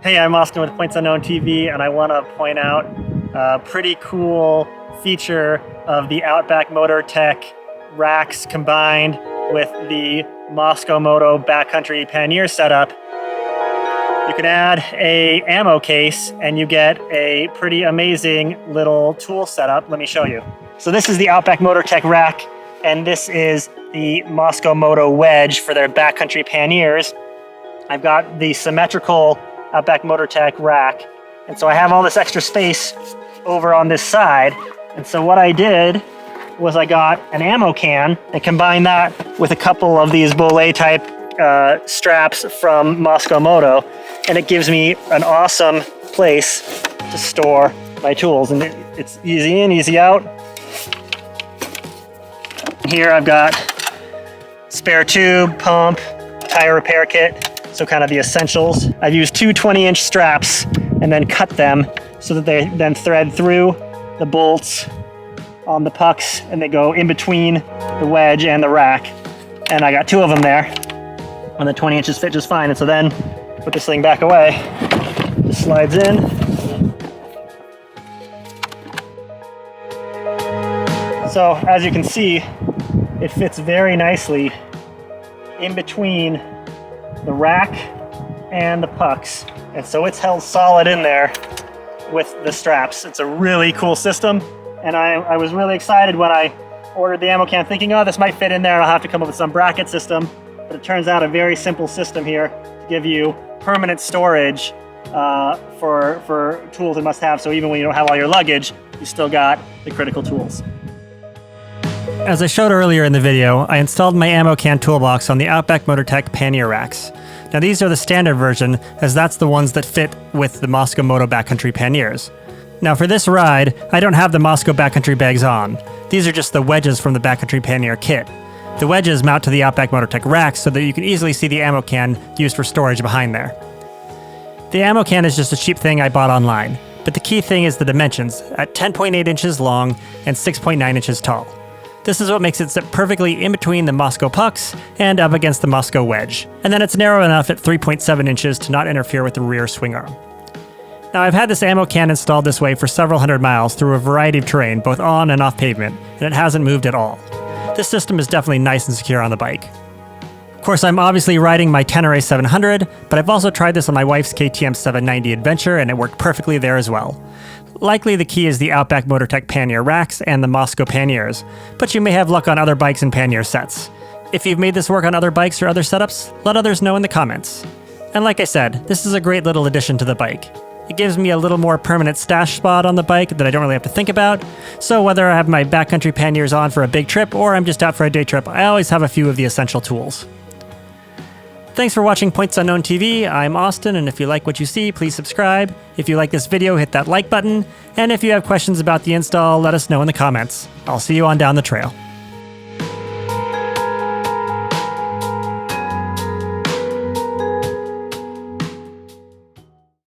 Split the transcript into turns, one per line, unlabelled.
Hey, I'm Austin with Points Unknown TV, and I want to point out a pretty cool feature of the Outback Motortek racks combined with the Mosko Moto Backcountry Pannier setup. You can add a ammo case and you get a pretty amazing little tool setup. Let me show you. So this is the Outback Motortek rack, and this is the Mosko Moto wedge for their backcountry panniers. I've got the symmetrical Outback Motortek rack, and so I have all this extra space over on this side. And so what I did was I got an ammo can and combined that with a couple of these Bolet type straps from Mosko Moto, and it gives me an awesome place to store my tools. And it's easy in, easy out. Here I've got spare tube, pump, tire repair kit. So kind of the essentials. I've used two 20-inch straps and then cut them so that they then thread through the bolts on the pucks and they go in between the wedge and the rack. And I got two of them there, and the 20 inches fit just fine. And so then put this thing back away. This slides in. So as you can see, it fits very nicely in between the rack and the pucks, and so it's held solid in there with the straps. It's a really cool system, and I was really excited when I ordered the ammo can, thinking, oh, this might fit in there and I'll have to come up with some bracket system, but it turns out a very simple system here to give you permanent storage for tools and must-have, so even when you don't have all your luggage, you still got the critical tools. As I showed earlier in the video, I installed my ammo can toolbox on the Outback Motortek Pannier Racks. Now these are the standard version, as that's the ones that fit with the Mosko Moto Backcountry Panniers. Now for this ride, I don't have the Mosko Backcountry bags on. These are just the wedges from the Backcountry Pannier kit. The wedges mount to the Outback Motortek racks so that you can easily see the ammo can used for storage behind there. The ammo can is just a cheap thing I bought online, but the key thing is the dimensions, at 10.8 inches long and 6.9 inches tall. This is what makes it sit perfectly in between the Mosko pucks and up against the Mosko wedge. And then it's narrow enough at 3.7 inches to not interfere with the rear swing arm. Now I've had this ammo can installed this way for several hundred miles through a variety of terrain, both on and off pavement, and it hasn't moved at all. This system is definitely nice and secure on the bike. Of course, I'm obviously riding my Tenere 700, but I've also tried this on my wife's KTM 790 Adventure, and it worked perfectly there as well. Likely the key is the Outback Motortek Pannier Racks and the Mosko Panniers, but you may have luck on other bikes and pannier sets. If you've made this work on other bikes or other setups, let others know in the comments. And like I said, this is a great little addition to the bike. It gives me a little more permanent stash spot on the bike that I don't really have to think about, so whether I have my backcountry panniers on for a big trip or I'm just out for a day trip, I always have a few of the essential tools. Thanks for watching Points Unknown TV. I'm Austin, and if you like what you see, please subscribe. If you like this video, hit that like button. And if you have questions about the install, let us know in the comments. I'll see you on down the trail.